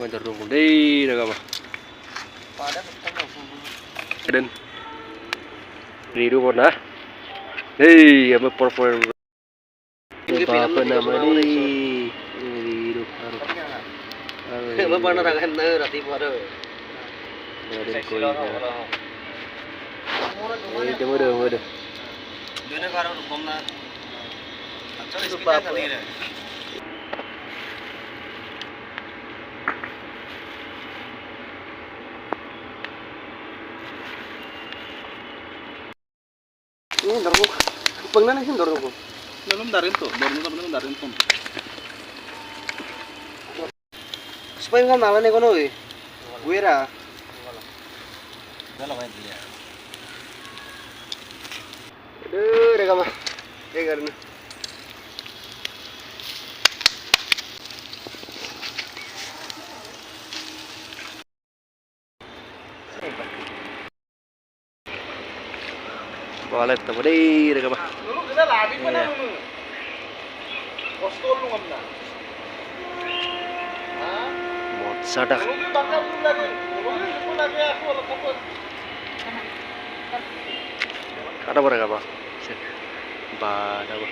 Mantar rumput deh, dah apa? Dan ridu mana? Hei, apa perform? Apa nama ini? Ridu harus. Apa pernah rakan rati pada? Ada koi. Itu muda. Dua negara hukum na. Acau istilah tadi ni. Ini darbo. Pagna sih darbo. Dalam darin tu darin pun. Supaya nggak nalar nih kono gue ra. Dalam aja dia. Aduh, reka mah. Karena. Boleh temu deh, dah apa? Dulu kita lari mana dulu? Kostul lu ngamna. Sadak. Dulu kita bakal dulu lagi. Dulu itu lagi aku lekapun. Ada berapa? Ba, ada apa?